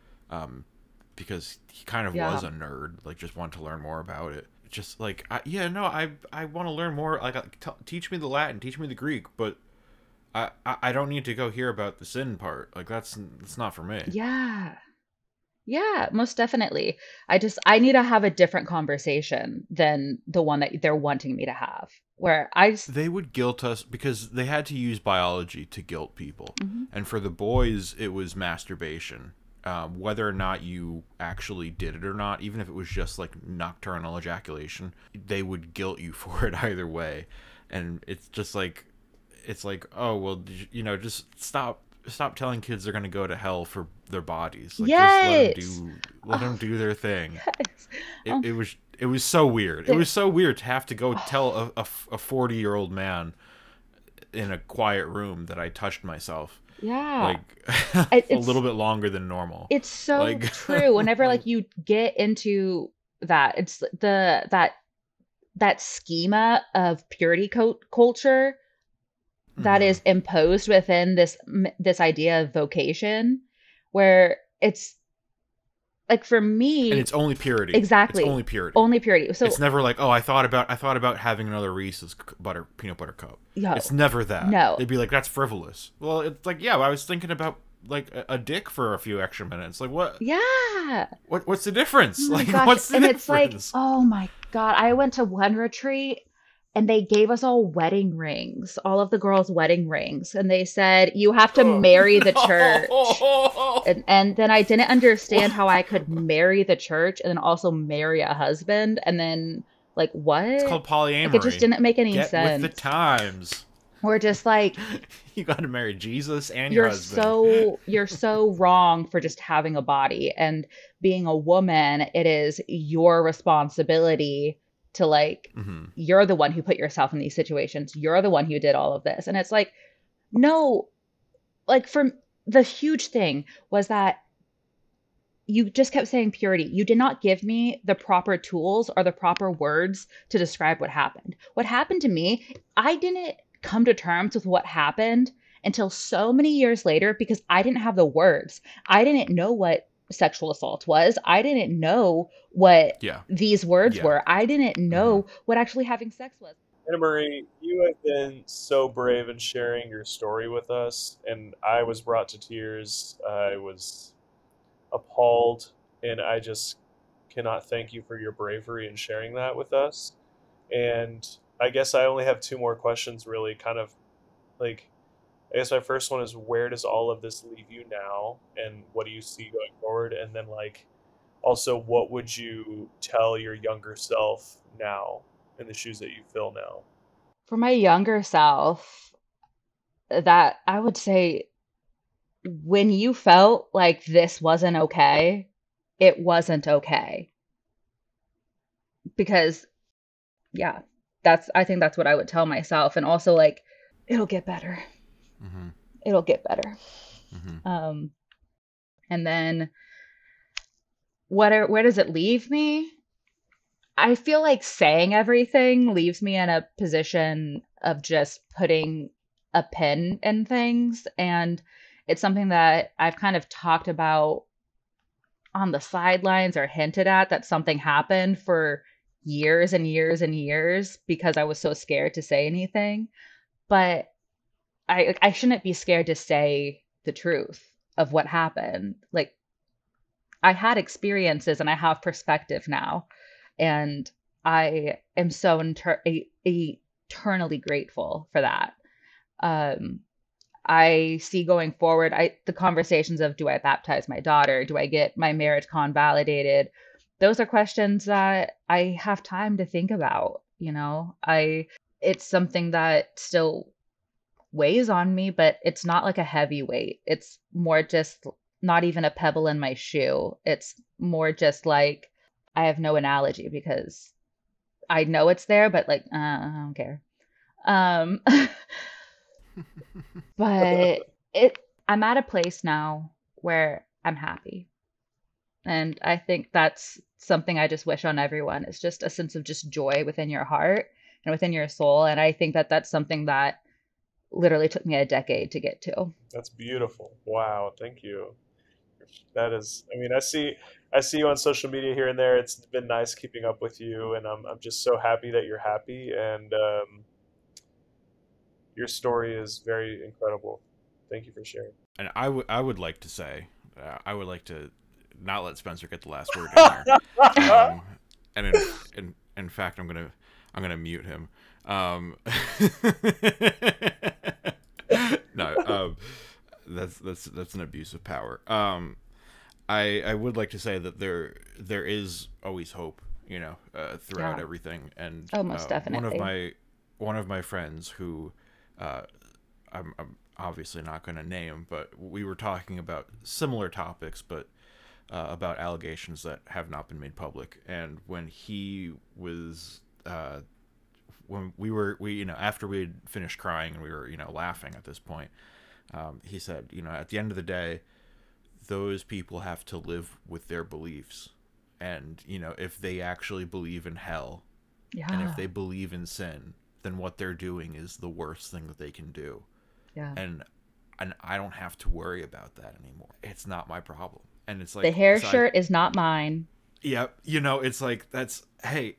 because he kind of
Yeah.
was a nerd, like just wanted to learn more about it. Just like yeah, no, I want to learn more. Like teach me the Latin, teach me the Greek, but I don't need to go hear about the sin part. Like that's not for me.
Yeah. Yeah, most definitely. I need to have a different conversation than the one that they're wanting me to have. Where I just,
They would guilt us because they had to use biology to guilt people,
mhm.
and for the boys it was masturbation, whether or not you actually did it or not, even if it was just like nocturnal ejaculation, they would guilt you for it either way. And it's just like, it's like, oh well, just stop telling kids they're going to go to hell for their bodies. Like, just
Yes.
let
Oh,
them do their thing.
yes.
it,
Oh,
it was it was so weird. It
the,
was so weird to have to go tell
oh,
a 40-year-old man in a quiet room that I touched myself,
yeah.
like,
It,
a little
it's
bit longer than normal.
it's so
Like,
true. Whenever
like,
like you get into that, it's that schema of purity culture that
mm-hmm.
is imposed within this idea of vocation, where it's like for
And
me,
it's only purity. It's
exactly,
only purity.
only purity.
It's
So,
never like, oh, I thought about having another Reese's peanut butter cup. It's
yo,
never that.
no,
They'd be like, that's frivolous. Well, it's like, yeah, I was thinking about like a dick for a few extra minutes. Like,
yeah.
what's the
Oh
difference?
my
Like,
gosh.
what's the
And it's like,
difference?
oh my God. I went to one retreat and they gave us all wedding rings, all of the girls' wedding rings. And they said, you have to marry the church.
No.
And then I didn't understand how I could marry the church and then also marry a husband. And then, like,
It's
what?
called
Like, it just
polyamory.
didn't make any
Get with the
sense.
times.
We're just like,
You got to marry Jesus and your husband.
you're so wrong for just having a body, and being a woman, it is your responsibility to like,
Hmm.
you're the one who put yourself in these situations, you're the one who did all of this. And it's like, no, like, for the huge thing was that you just kept saying purity. You did not give me the proper tools or the proper words to describe what happened. What happened to me, I didn't come to terms with what happened until so many years later because I didn't have the words. I didn't know what sexual assault was. I didn't know what
Yeah.
these words
Yeah.
were. I didn't
Hmm.
know what actually having sex was.
Annamarie, you have been so brave in sharing your story with us, and I was brought to tears. I was appalled, and I just cannot thank you for your bravery in sharing that with us. And I guess I only have two more questions, really. Kind of like, I guess my first one is, where does all of this leave you now, and what do you see going forward? And then, like, also, what would you tell your younger self now in the shoes that you fill now?
For my younger self, that I would say, when you felt like this wasn't okay, it wasn't okay. Because, yeah, I think that's what I would tell myself. And also, like, it'll get better.
Hmm.
It'll get better.
Hmm.
Um, and then where does it leave me? I feel like saying everything leaves me in a position of just putting a pin in things. And it's something that I've kind of talked about on the sidelines or hinted at, that something happened for years and years and years because I was so scared to say anything. But I shouldn't be scared to say the truth of what happened. Like, I had experiences and I have perspective now. And I am so eternally grateful for that. Um, I see going forward, the conversations of, do I baptize my daughter? Do I get my marriage validated? Those are questions that I have time to think about. It's something that still weighs on me, but it's not like a heavy weight. It's more just not even a pebble in my shoe. It's more just like, I have no analogy because I know it's there, but like, I don't care. Um, but I'm at a place now where I'm happy. And I think that's something I just wish on everyone. It's just a sense of just joy within your heart and within your soul. And I think that that's something that literally took me a decade to get to.
That's beautiful. Wow, thank you. That is, I mean, I see you on social media here and there. It's been nice keeping up with you, and I'm just so happy that you're happy, and your story is very incredible. Thank you for sharing.
And I would like to say, I would like to not let Spencer get the last word in there. And in fact, I'm gonna mute him. No, that's an abuse of power. I would like to say that there is always hope, throughout everything. And
most definitely.
one of my friends who I'm obviously not going to name, but we were talking about similar topics, but about allegations that have not been made public. And when he was when we after we had finished crying and we were laughing at this point, he said, at the end of the day, those people have to live with their beliefs. And if they actually believe in hell, and if they believe in sin, then what they're doing is the worst thing that they can do. And I don't have to worry about that anymore. It's not my problem. And it's like,
the hair shirt is not mine.
Yep. It's like, that's, hey,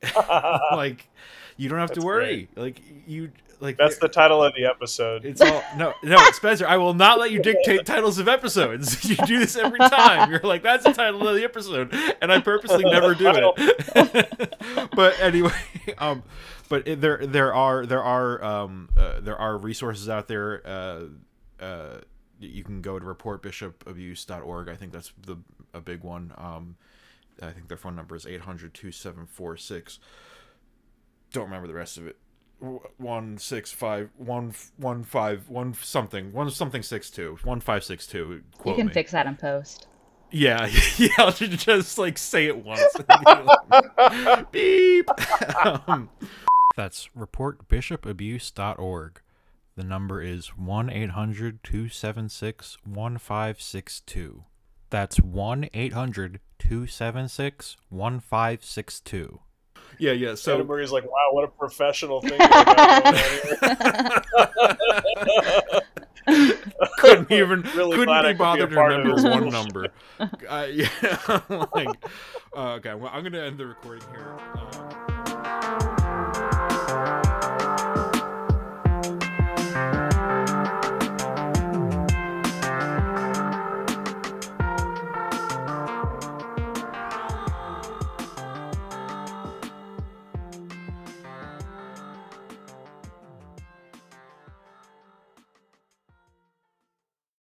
like, you don't have to worry. Great.
That's the title of the episode.
It's all no, Spencer, I will not let you dictate titles of episodes. You do this every time. You're like, that's the title of the episode, and I purposely never do it. But anyway, there are resources out there. You can go to reportbishopabuse.org. I think that's a big one. I think their phone number is 800-2746. Don't remember the rest of it. 1562 1562.
You can fix that in post.
Yeah, I'll just like say it once. Beep. That's reportbishopabuse.org. The number is 1-800-276-1562. That's 1-800-276-1562. Yeah. So
Annamarie's like, wow, what a professional thing.
couldn't be bothered to remember one
bullshit.
number. Okay, well, I'm gonna end the recording here.